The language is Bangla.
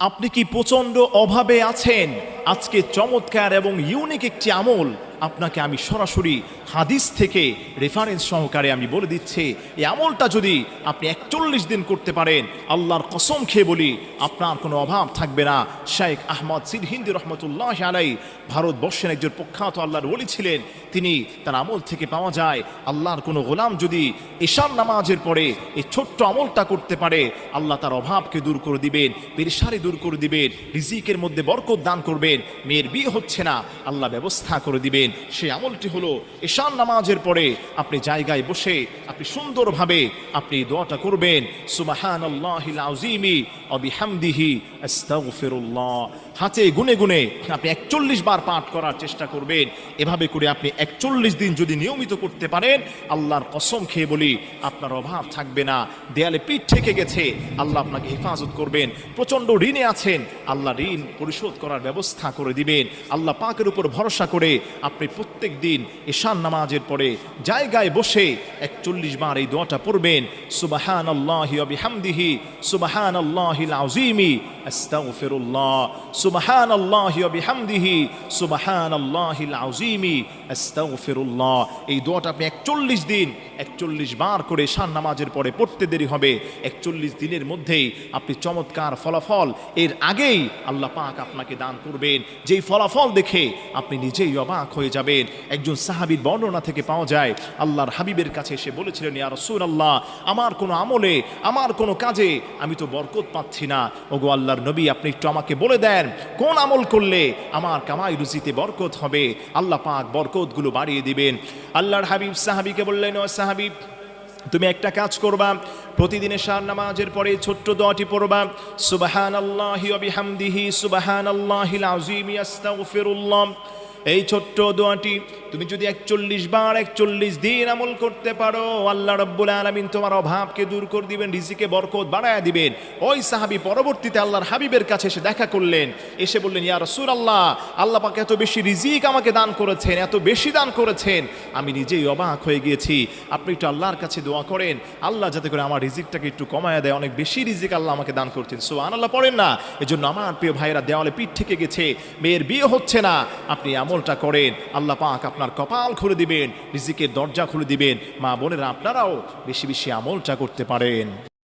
আপনি কি প্রচন্ড অভাবে আছেন? আজকে চমৎকার এবং ইউনিক একটি আমল আপনাকে আমি সরাসরি হাদিস থেকে রেফারেন্স সহকারে আমি বলে দিচ্ছি। এই আমলটা যদি আপনি 41 দিন করতে পারেন, আল্লাহর কসম খেয়ে বলি আপনার কোনো অভাব থাকবে না। শেখ আহমদ সিরহিন্দি রহমতুল্লাহ আলাই ভারতবর্ষের একজন প্রখ্যাত আল্লাহর ওলি ছিলেন। তিনি তার আমল থেকে পাওয়া যায়, আল্লাহর কোনো গোলাম যদি ঈশার নামাজের পরে এই ছোট্ট আমলটা করতে পারে, আল্লাহ তার অভাবকে দূর করে দিবেন, পেরেশানি দূর করে দিবেন, রিজিকের মধ্যে বরকত দান করবেন। মেয়ের বিয়ে হচ্ছে না, আল্লাহ ব্যবস্থা করে দিবেন। সেই আমলটি হলো ঈশান নামাজের পরে আপনি জায়গায় বসে আপনি সুন্দরভাবে আপনি দোয়াটা করবেন, সুবহানাল্লাহিল আযীমি ওয়া বিহামদিহি আস্তাগফিরুল্লাহ। হাতে গুনে গুনে আপনি 41 বার পাঠ করার চেষ্টা করবেন। এভাবে করে আপনি 41 দিন যদি নিয়মিত করতে পারেন, আল্লাহর কসম খেয়ে বলি আপনার অভাব থাকবে না। দেয়ালে পিঠ ঠেকে গেছে, আল্লাহ আপনাকে হেফাজত করবেন। প্রচন্ড ঋণে আছেন, আল্লাহ ঋণ পরিশোধ করার ব্যবস্থা করে দিবেন। আল্লাহ পাকের উপর ভরসা করে আপনি প্রত্যেক দিন ঈশান নামাজের পরে জায়গায় বসে 41 বার এই দোয়াটা পড়বেন, সুবহানাল্লাহি ওয়া বিহামদিহি সুবহানাল্লাহিল আযীমি আস্তাগফিরুল্লাহ, সুবহানাল্লাহি ওয়া বিহামদিহি সুবহানাল্লাহিল আযীমি আস্তাগফিরুল্লাহ। এই দোয়াটা আপনি 41 দিন 41 বার করে ঈশান নামাজের পরে পড়তে দেরি হবে। 41 দিনের মধ্যেই আপনি চমৎকার ফলাফল এর আগেই আল্লাহ পাক আপনাকে দান করবেন, যেই ফলাফল দেখে আপনি নিজেই অবাক হয়ে যাবেন। একজন সাহাবীর বর্ণনা থেকে পাওয়া যায়, আল্লাহর হাবিবের কাছে এসে বলেছিলেন, ইয়া রাসূলুল্লাহ, আমার কোনো আমলে আমার কোনো কাজে আমি তো বরকত পাচ্ছি না। ওগো আল্লাহর নবী, আপনি একটু আমাকে বলে দেন কোন আমল করলে আমার কামাই রুজিতে বরকত হবে, আল্লাহ পাক বরকতগুলো বাড়িয়ে দিবেন। আল্লাহর হাবিব সাহাবীকে বললেন, ও সাহাবী, তুমি একটা কাজ করবা, প্রতিদিন ঈশার নামাজের পরে ছোট্ট দোয়াটি পড়বা, সুবহানাল্লাহি ওয়া বিহামদিহি সুবহানাল্লাহিল আযীমি আস্তাগফিরুল্লাহ। এই ছোট্ট দোয়াটি তুমি যদি 41 বার 41 দিন আমল করতে পারো, আল্লাহ রাব্বুল আলামিন তোমার অভাবকে দূর করে দিবেন, রিজিকে বরকত বাড়ায়া দিবেন। ওই সাহাবী পরবর্তীতে আল্লাহর হাবিবের কাছে এসে দেখা করলেন, এসে বললেন, ইয়া রাসূলুল্লাহ, আল্লাহ পাক এত বেশি রিজিক আমাকে দান করেছেন, এত বেশি দান করেছেন, আমি নিজেই অবাক হয়ে গিয়েছি। আপনি একটু আল্লাহর কাছে দোয়া করেন, আল্লাহ যাতে করে আমার রিজিকটাকে একটু কমায়া দেয়। অনেক বেশি রিজিক আল্লাহ আমাকে দান করছেন। সুবহানাল্লাহ পড়েন না। এজন্য আমার প্রিয় ভাইয়েরা, দেওয়ালে পিঠ থেকে গেছে, মেয়ের বিয়ে হচ্ছে না, আপনি আমলটা করেন, আল্লাহ পাক আপনার কপাল খুলে দিবেন, রিজিকের দরজা খুলে দিবেন। মা বোনেরা, আপনারাও বেশি বেশি আমলটা করতে পারেন।